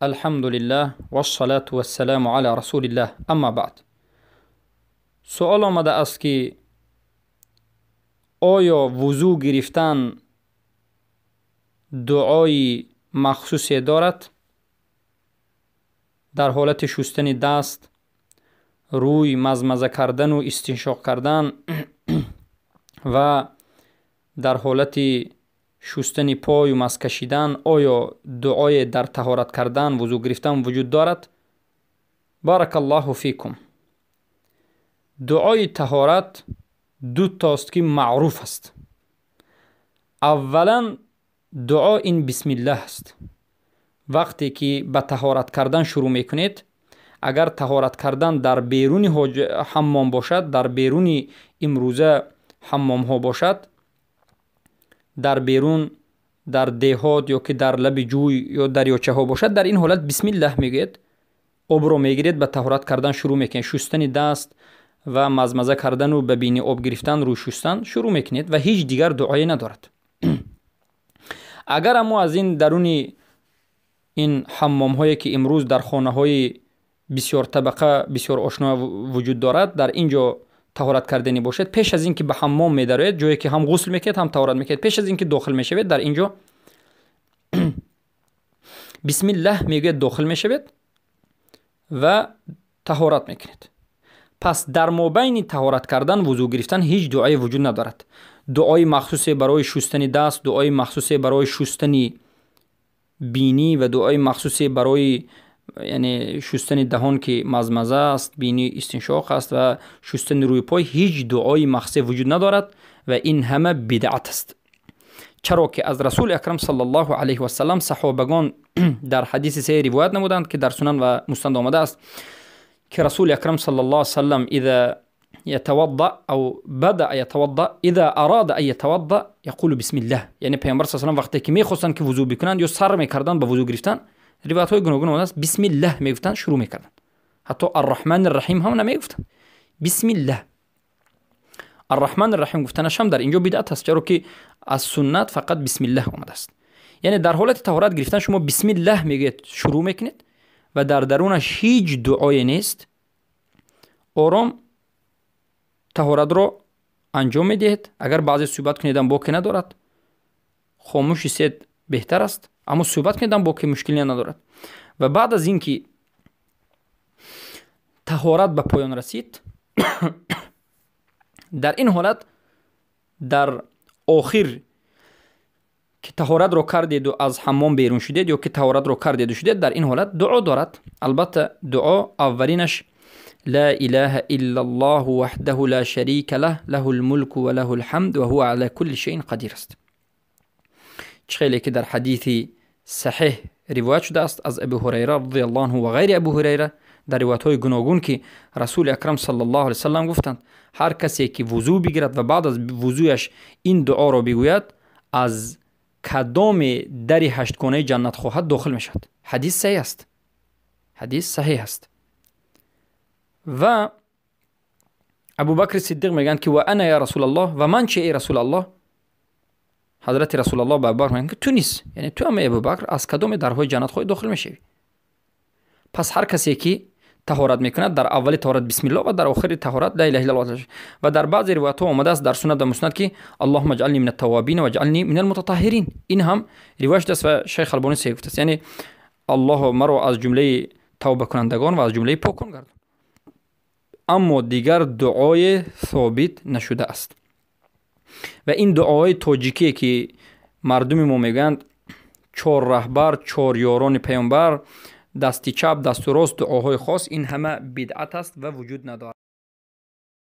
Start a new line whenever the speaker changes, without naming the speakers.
الحمد لله والصلاة والسلام على رسول الله. اما بعد، سوال آمده است که آیا وضو گرفتن دعای مخصوصی دارد؟ در حالت شستن دست، روی، مزمزه کردن و استنشاق کردن و در حالت شستن پای و مس کشیدن آیا دعای در طهارت کردن وضو گرفتن وجود دارد؟ بارک الله فیکم. دعای طهارت دو تاست که معروف است. اولا دعا این بسم الله است. وقتی که به طهارت کردن شروع میکنید، اگر طهارت کردن در بیرون حمام باشد، در بیرون امروزه حمام ها باشد، در بیرون در دهات یا که در لب جوی یا دریاچه ها باشد، در این حالت بسم الله میگید، آب رو میگیرید، به طهارت کردن شروع میکنید. شستن دست و مزمزه کردن و ببینی آب گرفتن رو شستن شروع میکنید و هیچ دیگر دعایی ندارد. اگر اما از این درون این حمام هایی که امروز در خانه های بسیار طبقه بسیار آشنا وجود دارد، در اینجا طهارت کردنی باشد، پیش از این که به حمام می‌دارید، جایی که هم غسل میکنید هم طهارت میکنید، پیش از این که داخل میشوید در اینجا بسم الله میگید، داخل میشوید و طهارت میکنید. پس در مابین طهارت کردن وضو گرفتن هیچ دعای وجود ندارد. دعای مخصوصی برای شستن دست، دعای مخصوصی برای شستن بینی و دعای مخصوصی برای یعنی شستن دهان که مزمزه است، بینی استنشاق است و شستن روی پای، هیچ دعای مخصوصی وجود ندارد و این همه بدعت است. چرا که از رسول اکرم صلی الله علیه و سلم صحابگان در حدیث صحیح روایت نمودند که در سنن و مسند آمده است که رسول اکرم صلی الله علیه و سلم اذا يتوضأ او بدأ يتوضأ اذا اراد ان يتوضأ يقول بسم الله. یعنی پیامبر صلی الله علیه و سلم وقتی که میخواستند که وضو بکنند یا سر میکردند به وضو گرفتن، روایت های گوناگون آمده است بسم الله میگفتند، شروع میکردند. حتی الرحمن الرحیم هم نمیگفتند، بسم الله. الرحمن الرحیم گفتنش هم در اینجا بدعت است، چرا که از سنت فقط بسم الله آمده است. یعنی در حالت طهارت گرفتن شما بسم الله میگید، شروع میکنید و در درونش هیچ دعای نیست. آرام طهارت رو انجام میدهید. اگر بعضی صحبت کنیدن باکی ندارد، خاموش ایستید بهتر است، اما صحبت کنیدن باکی مشکلی ندارد. و بعد از اینکه طهارت به پایان رسید در این حالت در آخر که طهارت رو کردید و از حمام بیرون شدید یا که طهارت رو کردید و شدید، در این حالت دعا دارد. البته دعا اولینش لا اله الا الله وحده لا شریک له له الملك و له الحمد و هو على كل شيء قدیر است. چخیلی که در حدیث صحیح روایت شده است از ابو هریره رضی الله عنه و غیر ابو هریره در روایت های گوناگون که رسول اکرم صلی الله علیه و سلم گفتند هر کسی که وضو بگیرد و بعد از وضویش این دعا را بگوید، از کدام در هشتگانه جنت خواهد داخل می شود. حدیث صحیح است، حدیث صحیح است. و ابو بکر صدیق میگن که و انا یا رسول الله، و من چه ای رسول الله؟ حضرت رسول الله به ابو بکر میگن که تو نیست، یعنی تو هم ابو بکر از کدام درهای جنت خواهی داخل میشوی. پس هر کسی که طهارت میکند در اول طهارت بسم الله و در آخر طهارت لا اله الا الله. و در بعضی روایات ها آمده است در سنت و مسند که اللهم اجعلنی من التوابین و اجعلنی من المتطهرین. این هم روایت است و شیخ البانی صحیح گفته است، یعنی الله مرا از جمله توبه کنندگان و از جمله پاکان گردان. اما دیگر دعای ثابت نشده است. و این دعای تاجیکی که مردم ما میگن 4 رهبر 4 یاران پیامبر، دستی چپ دست راست، دعاهای خاص، این همه بدعت است و وجود ندارد.